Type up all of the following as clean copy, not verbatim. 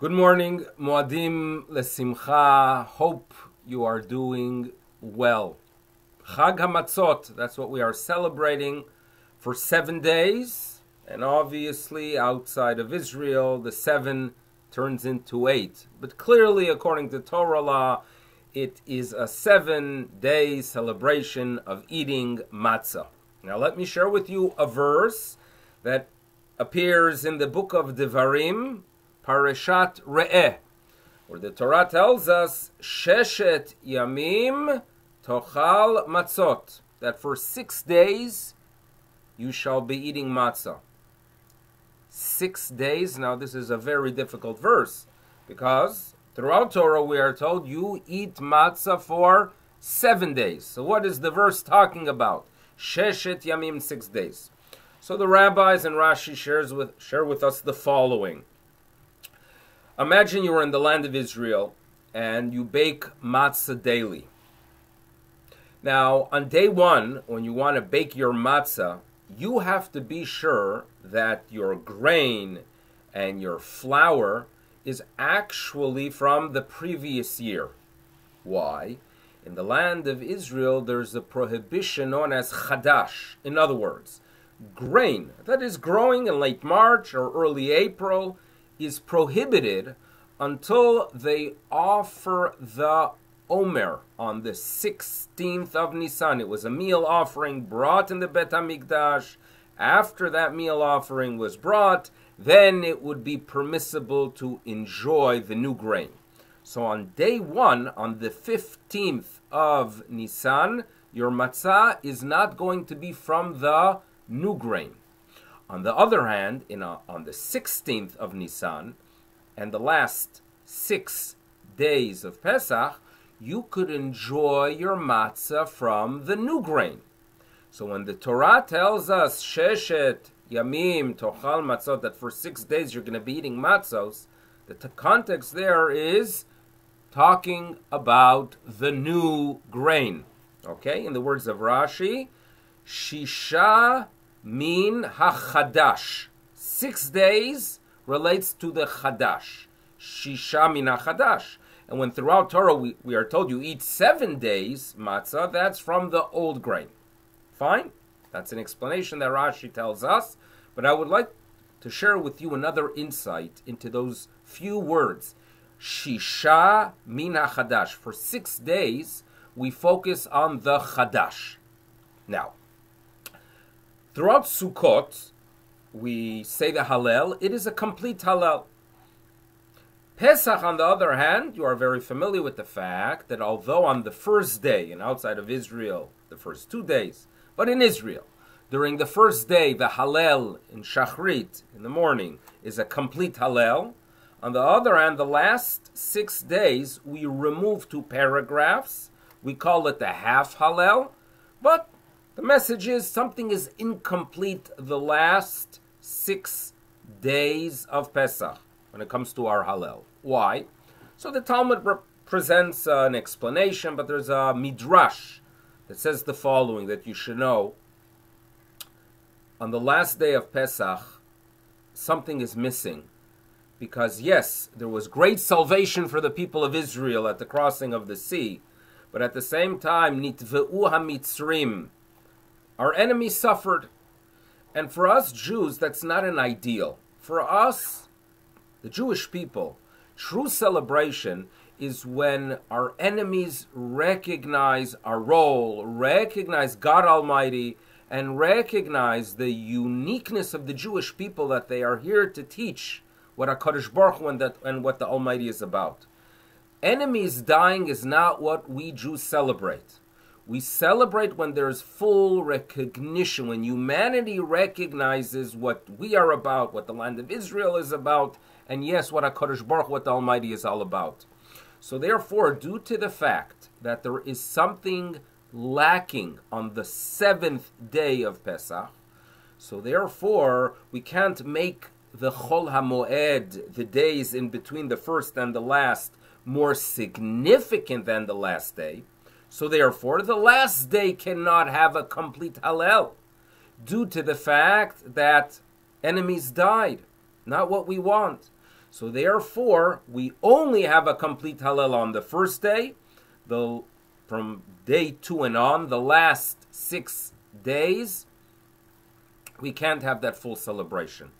Good morning, Moadim Lesimcha. Hope you are doing well. Chag HaMatzot, that's what we are celebrating for 7 days. And obviously, outside of Israel, the 7 turns into 8. But clearly, according to Torah law, it is a 7-day celebration of eating matzah. Now, let me share with you a verse that appears in the book of Devarim, Parashat Re'eh, where the Torah tells us, Sheshet Yamim Tochal Matzot, that for 6 days you shall be eating matzah. 6 days, now this is a very difficult verse, because throughout Torah we are told you eat matzah for 7 days. So what is the verse talking about? Sheshet Yamim, 6 days. So the rabbis and Rashi share with us the following. Imagine you are in the land of Israel and you bake matzah daily. Now, on day 1, when you want to bake your matzah, you have to be sure that your grain and your flour is actually from the previous year. Why? In the land of Israel, there's a prohibition known as Hadash. In other words, grain that is growing in late March or early April is prohibited until they offer the Omer on the 16th of Nisan. It was a meal offering brought in the Bet HaMikdash. After that meal offering was brought, then it would be permissible to enjoy the new grain. So on day 1, on the 15th of Nisan, your matzah is not going to be from the new grain. On the other hand, on the 16th of Nisan, and the last 6 days of Pesach, you could enjoy your matzah from the new grain. So when the Torah tells us, Sheshet Yamim Tochal Matzot, that for 6 days you're going to be eating matzos, the context there is talking about the new grain. Okay, in the words of Rashi, Shisha min hachadash. 6 days relates to the chadash. Shisha min hachadash. And when throughout Torah we are told you eat 7 days matzah, that's from the old grain. Fine? That's an explanation that Rashi tells us. But I would like to share with you another insight into those few words. Shisha min hachadash. For 6 days, we focus on the chadash. Now, throughout Sukkot, we say the Hallel. It is a complete Hallel. Pesach, on the other hand, you are very familiar with the fact that although on the first day, and outside of Israel, the first 2 days, but in Israel, during the first day, the Hallel in Shachrit, in the morning, is a complete Hallel. On the other hand, the last 6 days, we remove 2 paragraphs. We call it the half Hallel, but the message is something is incomplete the last 6 days of Pesach when it comes to our Hallel. Why? So the Talmud presents an explanation, but there's a midrash that says the following, that you should know. On the last day of Pesach, something is missing. Because yes, there was great salvation for the people of Israel at the crossing of the sea, but at the same time, nitve'u hamitzrim, our enemies suffered. And for us Jews, that's not an ideal. For us, the Jewish people, true celebration is when our enemies recognize our role, recognize God Almighty, and recognize the uniqueness of the Jewish people, that they are here to teach what HaKadosh Baruch Hu and what the Almighty is about. Enemies dying is not what we Jews celebrate. We celebrate when there's full recognition, when humanity recognizes what we are about, what the land of Israel is about, and yes, what HaKadosh Baruch Hu, what the Almighty is all about. So therefore, due to the fact that there is something lacking on the 7th day of Pesach, so therefore we can't make the Chol HaMoed, the days in between the first and the last, more significant than the last day. So therefore, the last day cannot have a complete Hallel, due to the fact that enemies died, not what we want. So therefore, we only have a complete Hallel on the first day. From day 2 and on, the last 6 days, we can't have that full celebration.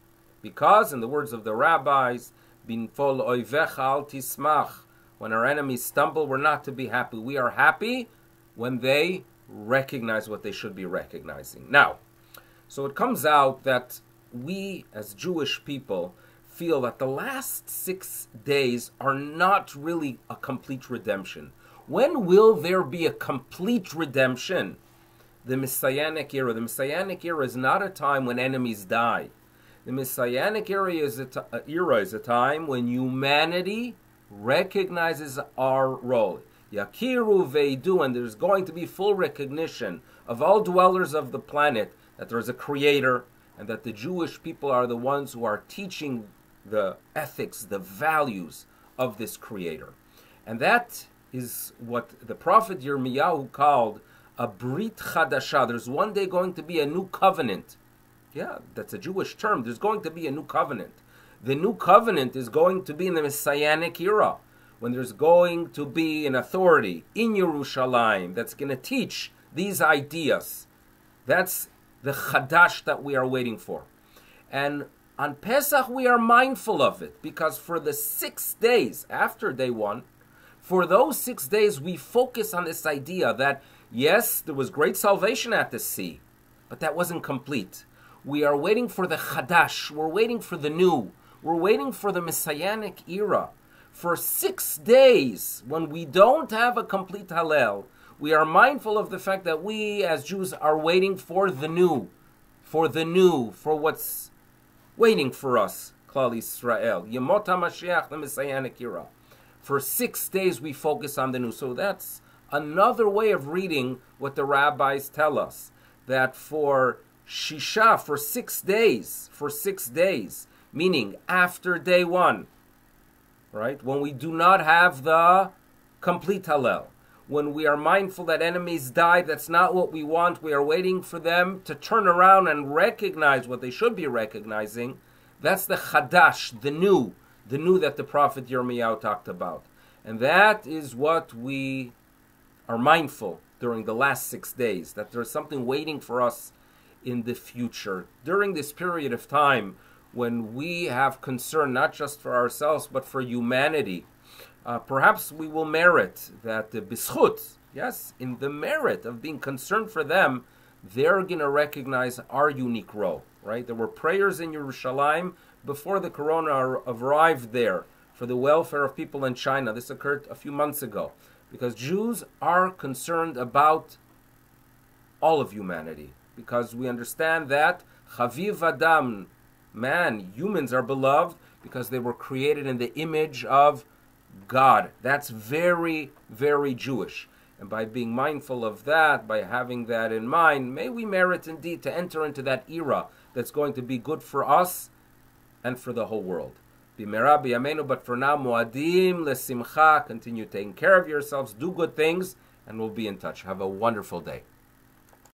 Because, in the words of the rabbis, Binfol oivecha al tismach, when our enemies stumble, we're not to be happy. We are happy when they recognize what they should be recognizing. Now, so it comes out that we, as Jewish people, feel that the last 6 days are not really a complete redemption. When will there be a complete redemption? The Messianic era. The Messianic era is not a time when enemies die. The Messianic era is a time when humanity recognizes our role. Yakiru veidu, and there's going to be full recognition of all dwellers of the planet that there's a creator, and that the Jewish people are the ones who are teaching the ethics, the values of this creator. And that is what the prophet Yirmiyahu called a brit chadasha. There's one day going to be a new covenant. Yeah, that's a Jewish term. There's going to be a new covenant. The new covenant is going to be in the Messianic era, when there's going to be an authority in Yerushalayim that's going to teach these ideas. That's the Chadash that we are waiting for. And on Pesach we are mindful of it, because for the 6 days after day 1, for those 6 days we focus on this idea that, yes, there was great salvation at the sea, but that wasn't complete. We are waiting for the Chadash. We're waiting for the new. We're waiting for the Messianic era. For 6 days, when we don't have a complete Hallel, we are mindful of the fact that we as Jews are waiting for the new, for what's waiting for us, Klal Yisrael. Yemot HaMashiach, the Messianic era. For 6 days we focus on the new. So that's another way of reading what the rabbis tell us, that for Shisha, for 6 days, meaning after day 1, right? When we do not have the complete Hallel, when we are mindful that enemies die, that's not what we want. We are waiting for them to turn around and recognize what they should be recognizing. That's the Chadash, the new that the prophet Yirmiyahu talked about. And that is what we are mindful during the last 6 days, that there's something waiting for us in the future. During this period of time, when we have concern not just for ourselves but for humanity, perhaps we will merit that the bischut, yes, in the merit of being concerned for them, they're going to recognize our unique role, right? There were prayers in Yerushalayim before the corona arrived there for the welfare of people in China. This occurred a few months ago, because Jews are concerned about all of humanity, because we understand that Chaviv Adam, man, humans are beloved because they were created in the image of God. That's very, very Jewish. And by being mindful of that, by having that in mind, may we merit indeed to enter into that era that's going to be good for us and for the whole world. B'mera b'yameinu, but for now, muadim lesimcha. Continue taking care of yourselves, do good things, and we'll be in touch. Have a wonderful day.